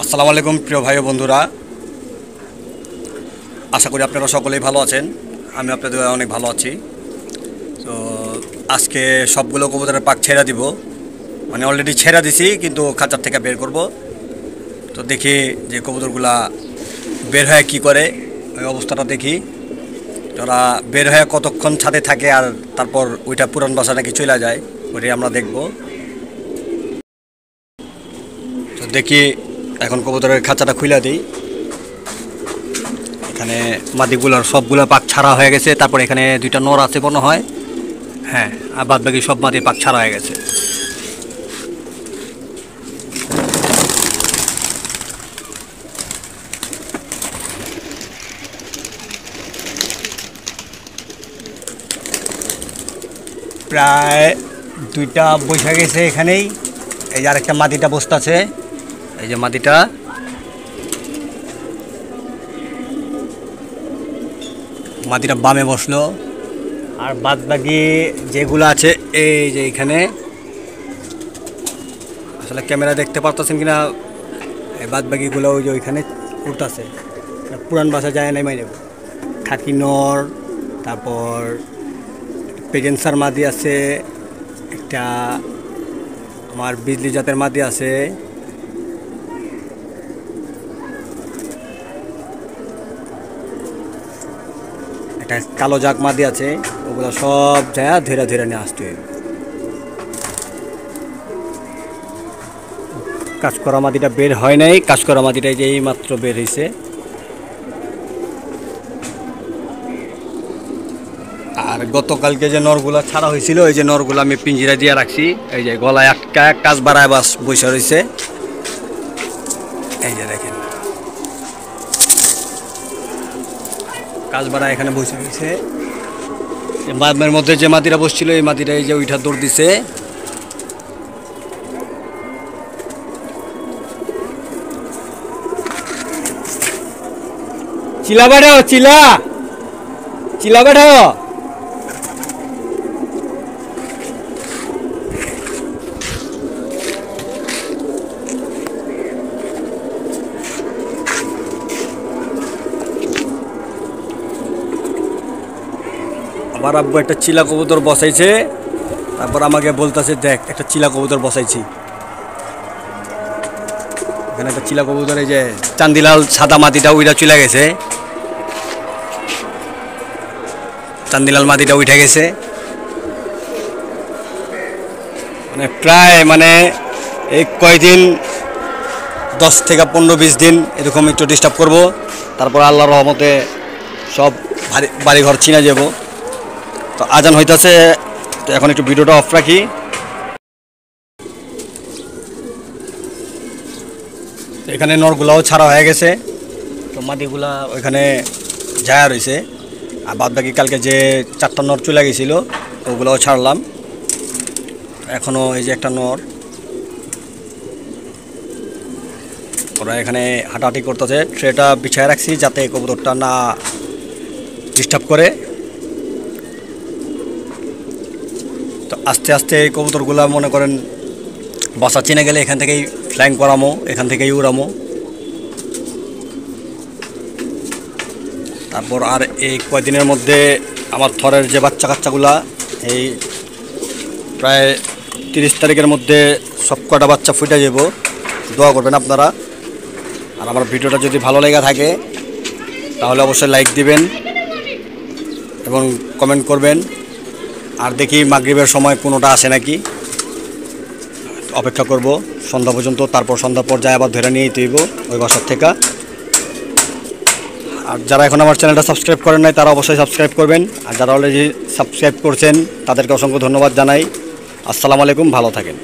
আসসালামু আলাইকুম প্রিয় ভাই ও বন্ধুরা, আশা করি আপনারা সকলেই ভালো আছেন। আমি আপনাদের অনেক ভালো আছি। তো আজকে সবগুলো কবুতরের পাক ছেড়ে দিব, মানে অলরেডি ছেড়ে দিছি, কিন্তু খাঁচার থেকে বের করব। তো দেখি যে কবুতরগুলা বের হয়ে কি করে, ওই অবস্থাটা দেখি। ওরা বের হয়ে কতক্ষণ ছাদে থাকে আর তারপর ওইটা পুরান বাসা নাকি চলে যায়, ওইটাই আমরা দেখব। তো দেখি এখন কবুতরের খাঁচাটা খুলে দিই। এখানে মাদিগুলোর সবগুলো পাক ছাড়া হয়ে গেছে। তারপর এখানে দুইটা নর আছে মনে হয়, হ্যাঁ, আর বাদ বাকি সব মাদি পাক ছাড়া হয়ে গেছে। প্রায় দুইটা বসে গেছে এখানেই। এই যে আরেকটা মাদিটা বসতে আছে, এই যে মাদিটা। মাদিটা বামে বসলো, আর বাদ বাকি যেগুলো আছে এই যে এখানে, আসলে ক্যামেরা দেখতে পারতেছেন কিনা, এই বাদ বাকিগুলো ওই যে ওইখানে উঠতেছে। পুরান বাসা যায় নাই মাইনে খাকি নর, তারপর পেজেন্সার মাদি আছে, একটা আমার বিজলি জাতের মাদি আছে, একটা কালো জাগ মাদি আছে। ওগুলো সব যায় ধীরে ধীরে নিয়ে আসতে হবে। কাজ করা মাদিটা বের হয় নাই, কাজ করা মাদিটা যে এই মাত্র বের হয়েছে। আর গতকালকে যে নরগুলা ছাড়া হয়েছিল, এই যে নরগুলো আমি পিঞ্জিরা দিয়ে রাখছি। এই যে গলায় আটকা কাজ বাড়ায় বাস বসে রয়েছে, এই যে দেখেন কাজ বাড়া এখানে বসে রয়েছে। বাদের মধ্যে যে মাদিরা বসছিল, এই মাদিরা এই যে ওইটা দৌড় দিছে। চিলা বাড়াও, চিলা চিলা বাড়াও। আমার আব্বু একটা চিলা কবুতর বসাইছে, তারপর আমাকে বলতেছে দেখ একটা চিলা কবুতর বসাইছি। এখানে একটা চিলা কবুতর, এই যে চান্দিলাল সাদা মাদিটা উইটা চলে গেছে, চান্দিলাল মাদিটা উঠে গেছে। মানে প্রায় এই কয়দিন 10 থেকে 15-20 দিন এরকম একটু ডিস্টার্ব করব, তারপর আল্লাহর রহমতে সব বাড়িঘর চিনা যাব। তো আজান হইতেছে, তো এখন একটু ভিডিওটা অফ রাখি। এখানে নরগুলাও ছাড়া হয়ে গেছে, তো মাদিগুলা ওইখানে যায় রয়েছে। আর বাদ বাকি কালকে যে 4টা নর চলে গেছিল, ওগুলোও ছাড়লাম। এখনও এই যে একটা নর, ওরা এখানে হাঁটাহাঁটি করতেছে। ট্রেটা বিছায় রাখছি যাতে কবুতরটা না ডিস্টার্ব করে। তো আস্তে আস্তে এই কবুতরগুলা মনে করেন বাসা চিনে গেলে এখান থেকেই ফ্লাইং করামো, এখান থেকেই উড়ামো। তারপর আর এই কয়দিনের মধ্যে আমার থরের যে বাচ্চা কাচ্চাগুলা, এই প্রায় 30 তারিখের মধ্যে সব কটা বাচ্চা ফুটে যাব। দোয়া করবেন আপনারা। আর আমার ভিডিওটা যদি ভালো লেগে থাকে তাহলে অবশ্যই লাইক দিবেন এবং কমেন্ট করবেন। আর দেখি মাগরিবের সময় কোনোটা আসে নাকি, অপেক্ষা করব সন্ধ্যা পর্যন্ত। তারপর সন্ধ্যার পর যায় আবার ধরে নিয়ে তুইব ওই বাসার থেকে। আর যারা এখন আমার চ্যানেলটা সাবস্ক্রাইব করেন নাই তারা অবশ্যই সাবস্ক্রাইব করবেন। আর যারা অলরেডি সাবস্ক্রাইব করছেন তাদেরকে অসংখ্য ধন্যবাদ জানাই। আসসালামু আলাইকুম, ভালো থাকেন।